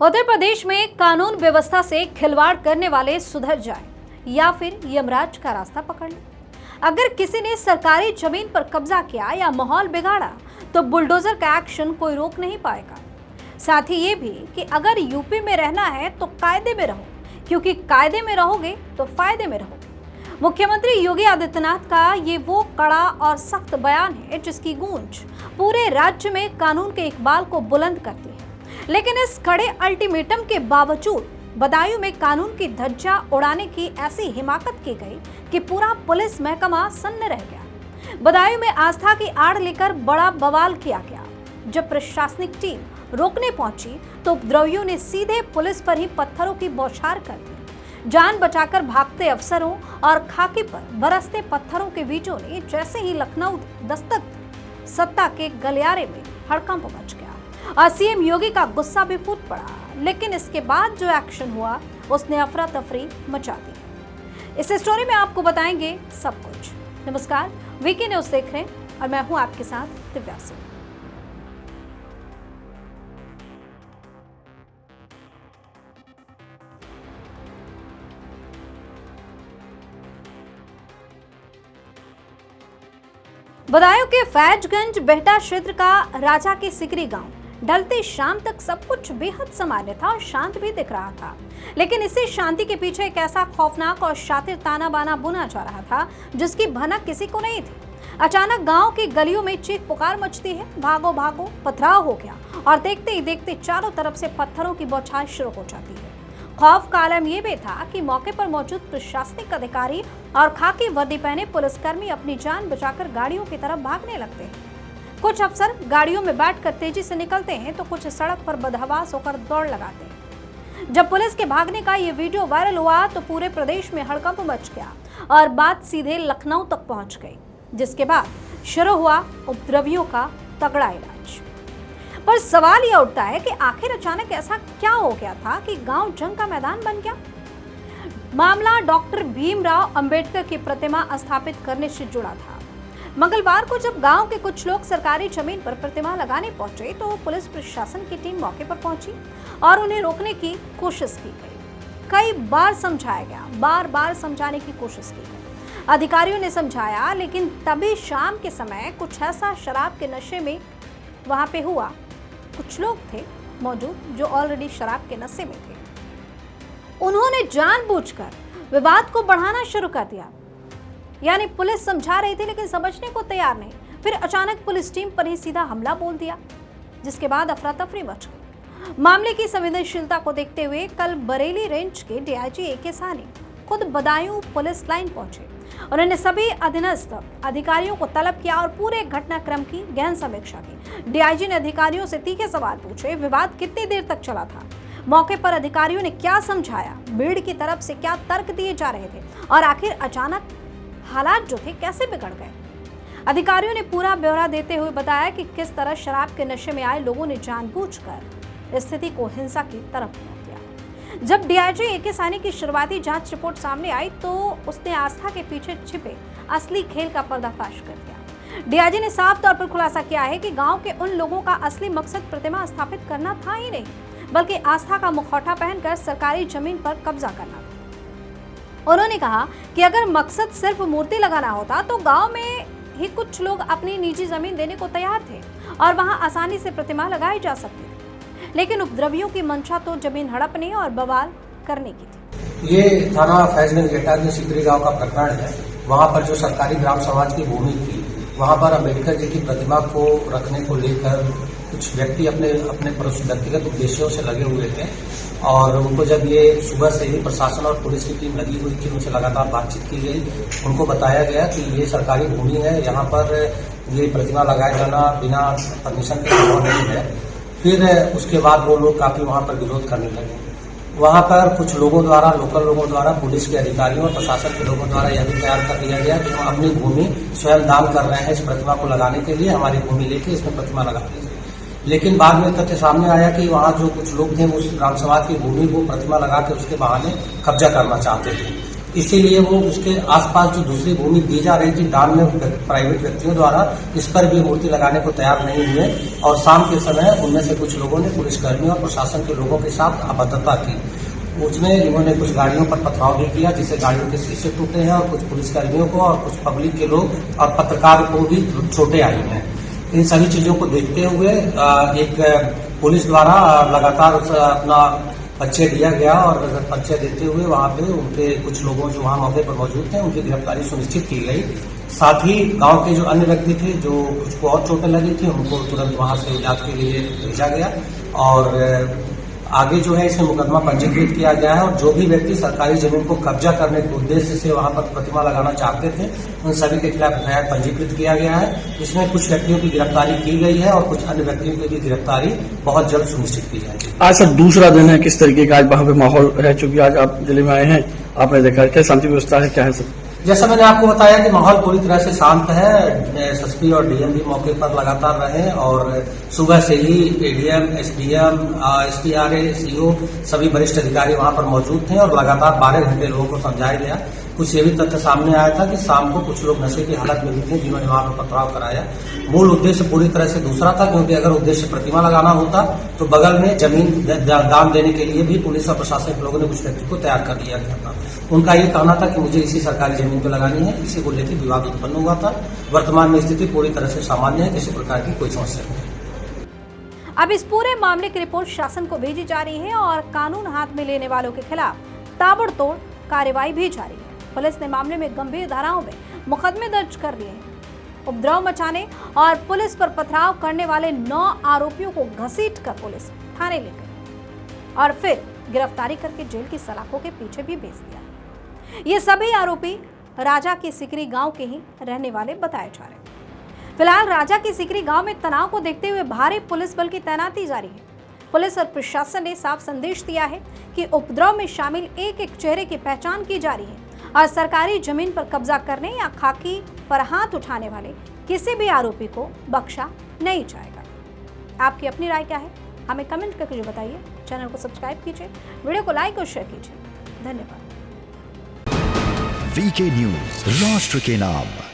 उत्तर प्रदेश में कानून व्यवस्था से खिलवाड़ करने वाले सुधर जाएं या फिर यमराज का रास्ता पकड़ लें। अगर किसी ने सरकारी जमीन पर कब्जा किया या माहौल बिगाड़ा तो बुलडोजर का एक्शन कोई रोक नहीं पाएगा। साथ ही ये भी कि अगर यूपी में रहना है तो कायदे में रहो, क्योंकि कायदे में रहोगे तो फायदे में रहोगे। मुख्यमंत्री योगी आदित्यनाथ का ये वो कड़ा और सख्त बयान है जिसकी गूंज पूरे राज्य में कानून के इकबाल को बुलंद करती है। लेकिन इस कड़े अल्टीमेटम के बावजूद बदायूं में कानून की धज्जियां उड़ाने की ऐसी हिमाकत की गई कि पूरा पुलिस महकमा सन्न रह गया। बदायूं में आस्था की आड़ लेकर बड़ा बवाल किया गया। जब प्रशासनिक टीम रोकने पहुंची तो उपद्रवियों ने सीधे पुलिस पर ही पत्थरों की बौछार कर दी। जान बचाकर भागते अफसरों और खाकी पर बरसते पत्थरों के बीचों ने जैसे ही लखनऊ दस्तक सत्ता के गलियारे में हड़कंप मच गया और सीएम योगी का गुस्सा भी फूट पड़ा। लेकिन इसके बाद जो एक्शन हुआ उसने अफरा तफरी मचा दी। इस स्टोरी में आपको बताएंगे सब कुछ। नमस्कार, वीके न्यूज देख रहे हैं और मैं हूं आपके साथ दिव्या सिंह। बदायूं के फैजगंज बेहटा क्षेत्र का राजा की सिकरी गांव ढलती शाम तक सब कुछ बेहद सामान्य था और शांत भी दिख रहा था। लेकिन इसी शांति के पीछे एक ऐसा खौफनाक और शातिर ताना बाना बुना जा रहा था जिसकी भनक किसी को नहीं थी। अचानक गांव की गलियों में चीख पुकार मचती है, भागो भागो, पथराव हो गया और देखते ही देखते चारों तरफ से पत्थरों की बौछार शुरू हो जाती है। खौफ का आलम यह भी था कि मौके पर मौजूद प्रशासनिक अधिकारी और खाकी वर्दी पहने पुलिसकर्मी अपनी जान बचाकर गाड़ियों की तरफ भागने लगते हैं। कुछ अफसर गाड़ियों में बैठकर तेजी से निकलते हैं तो कुछ सड़क पर बदहवास होकर दौड़ लगाते हैं। जब पुलिस के भागने का ये वीडियो वायरल हुआ तो पूरे प्रदेश में हड़कंप मच गया और बात सीधे लखनऊ तक पहुंच गई, जिसके बाद शुरू हुआ उपद्रवियों का तगड़ा इलाज। पर सवाल यह उठता है कि आखिर अचानक ऐसा क्या हो गया था कि गांव जंग का मैदान बन गया। मामला डॉक्टर भीमराव अंबेडकर की प्रतिमा स्थापित करने से जुड़ा था। मंगलवार को जब गांव के कुछ लोग सरकारी जमीन पर प्रतिमा लगाने पहुंचे तो पुलिस प्रशासन की टीम मौके पर पहुंची और उन्हें रोकने की कोशिश की गई। कई बार समझाया गया, बार बार समझाने की कोशिश की गई। अधिकारियों ने समझाया, लेकिन तभी शाम के समय कुछ ऐसा शराब के नशे में वहां पे हुआ। कुछ लोग थे मौजूद जो ऑलरेडी शराब के नशे में थे। उन्होंने जानबूझकर विवाद को बढ़ाना शुरू कर दिया। यानी पुलिस समझा रही थी लेकिन समझने को तैयार नहीं। फिर अचानक पुलिस टीम पर ही सीधा हमला बोल दिया, जिसके बाद अफरा तफरी मच गई। मामले की संवेदनशीलता को देखते हुए कल बरेली रेंज के डीआईजी एके सानी खुद बदायूं पुलिस लाइन पहुंचे। उन्होंने सभी अधीनस्थ अधिकारियों को तलब किया और पूरे घटनाक्रम की गहन समीक्षा की। डीआईजी ने अधिकारियों से तीखे सवाल पूछे, विवाद कितनी देर तक चला था, मौके पर अधिकारियों ने क्या समझाया, भीड़ की तरफ से क्या तर्क दिए जा रहे थे और आखिर अचानक हालात जो थे कैसे बिगड़ गए। अधिकारियों ने पूरा ब्यौरा देते हुए बताया कि किस तरह शराब के नशे में आए लोगों ने जानबूझकर स्थिति को हिंसा की तरफ मोड़ दिया। जब डीआईजी एके सानी की शुरुआती जांच रिपोर्ट सामने आई तो उसने आस्था के पीछे छिपे असली खेल का पर्दाफाश कर दिया। डीआईजी ने साफ तौर पर खुलासा किया है कि गांव के उन लोगों का असली मकसद प्रतिमा स्थापित करना था ही नहीं, बल्कि आस्था का मुखौटा पहनकर सरकारी जमीन पर कब्जा करना था। उन्होंने कहा कि अगर मकसद सिर्फ मूर्ति लगाना होता तो गांव में ही कुछ लोग अपनी निजी जमीन देने को तैयार थे और वहां आसानी से प्रतिमा लगाई जा सकती थी। लेकिन उपद्रवियों की मंशा तो जमीन हड़पने और बवाल करने की थी। ये थाना फैजगंज बेहटा के सिकरी गांव का प्रकरण है। वहां पर जो सरकारी ग्राम समाज की भूमि थी, वहां पर अम्बेडकर जी की प्रतिमा को रखने को लेकर कुछ व्यक्ति अपने व्यक्तिगत उद्देश्यों से लगे हुए थे और उनको जब ये सुबह से ही प्रशासन और पुलिस की टीम लगी हुई थी, उनसे लगातार बातचीत की गई। उनको बताया गया कि ये सरकारी भूमि है, यहाँ पर ये प्रतिमा लगाया जाना बिना परमिशन के संभव नहीं है। फिर उसके बाद वो लोग काफी वहां पर विरोध करने लगे। वहां पर कुछ लोगों द्वारा, लोकल लोगों द्वारा, पुलिस के अधिकारियों और प्रशासन के लोगों द्वारा यह भी तैयार कर दिया गया कि हम अपनी भूमि स्वयं दान कर रहे हैं इस प्रतिमा को लगाने के लिए, हमारी भूमि लेके इसमें प्रतिमा लगा दीजिए। लेकिन बाद में तथ्य सामने आया कि वहां जो कुछ लोग थे उस ग्राम समाज की भूमि को प्रतिमा लगा के उसके बहाने कब्जा करना चाहते थे। इसीलिए वो उसके आसपास जो दूसरी भूमि दी जा रही थी दान में प्राइवेट व्यक्तियों द्वारा, इस पर भी मूर्ति लगाने को तैयार नहीं हुए और शाम के समय उनमें से कुछ लोगों ने पुलिसकर्मियों और प्रशासन के लोगों के साथ अभद्रता की। उसमें इन्होंने कुछ गाड़ियों पर पथराव भी किया, जिससे गाड़ियों के शीशे टूटे हैं और कुछ पुलिसकर्मियों को और कुछ पब्लिक के लोग और पत्रकार को भी चोटें आई हैं। इन सभी चीजों को देखते हुए एक पुलिस द्वारा लगातार अपना परिचय दिया गया और परिचय देते हुए वहां पे उनके कुछ लोगों जो वहां मौके पर मौजूद थे उनकी गिरफ्तारी सुनिश्चित की गई। साथ ही गांव के जो अन्य व्यक्ति थे जो कुछ को और चोटें लगी थी उनको तुरंत वहां से इलाज के लिए भेजा गया और आगे जो है इसमें मुकदमा पंजीकृत किया गया है और जो भी व्यक्ति सरकारी जमीन को कब्जा करने के उद्देश्य से वहां पर प्रतिमा लगाना चाहते थे उन सभी के खिलाफ एफआईआर पंजीकृत किया गया है। इसमें कुछ व्यक्तियों की गिरफ्तारी की गई है और कुछ अन्य व्यक्तियों की भी गिरफ्तारी बहुत जल्द सुनिश्चित की जाएगी। आज सर दूसरा दिन है, किस तरीके का आज वहाँ पे माहौल है? चूंकि आज आप जिले में आए हैं, आपने देखा क्या शांति व्यवस्था है, क्या है सर? जैसा मैंने आपको बताया कि माहौल पूरी तरह से शांत है। एसएसपी और डीएम भी मौके पर लगातार रहे और सुबह से ही एडीएम, एसडीएम, एसपीआरए, सीओ सभी वरिष्ठ अधिकारी वहां पर मौजूद थे और लगातार 12 घंटे लोगों को समझाया गया। कुछ ये भी तथ्य सामने आया था कि शाम को कुछ लोग नशे की हालत में भी थे जिन्होंने वहां पर पथराव कराया। मूल उद्देश्य पूरी तरह से दूसरा था, क्योंकि अगर उद्देश्य प्रतिमा लगाना होता तो बगल में जमीन दान देने के लिए भी पुलिस और प्रशासन के लोगों ने कुछ व्यक्ति को तैयार कर दिया गया था। उनका ये कहना था कि मुझे इसी सरकारी जमीन पर लगानी है, इसी को लेकर विवाद उत्पन्न हुआ था। वर्तमान में स्थिति पूरी तरह से सामान्य है, किसी प्रकार की कोई समस्या नहीं। अब इस पूरे मामले की रिपोर्ट शासन को भेजी जा रही है और कानून हाथ में लेने वालों के खिलाफ ताबड़तोड़ कार्रवाई भी जारी है। पुलिस ने मामले में गंभीर धाराओं में मुकदमे दर्ज कर लिए हैं। उपद्रव मचाने और पुलिस पर पथराव करने वाले 9 आरोपियों को घसीटकर पुलिस थाने ले गई और फिर गिरफ्तारी करके जेल की सलाखों के पीछे भी भेज दिया। ये सभी आरोपी राजा की सिकरी गांव के ही रहने वाले बताए जा रहे हैं। फिलहाल राजा की सिकरी गांव में तनाव को देखते हुए भारी पुलिस बल की तैनाती जारी है। पुलिस और प्रशासन ने साफ संदेश दिया है कि उपद्रव में शामिल एक एक चेहरे की पहचान की जा रही है और सरकारी जमीन पर कब्जा करने या खाकी पर हाथ उठाने वाले किसी भी आरोपी को बख्शा नहीं जाएगा। आपकी अपनी राय क्या है? हमें कमेंट करके बताइए। चैनल को सब्सक्राइब कीजिए, वीडियो को लाइक और शेयर कीजिए। धन्यवाद। वीके न्यूज, राष्ट्र के नाम।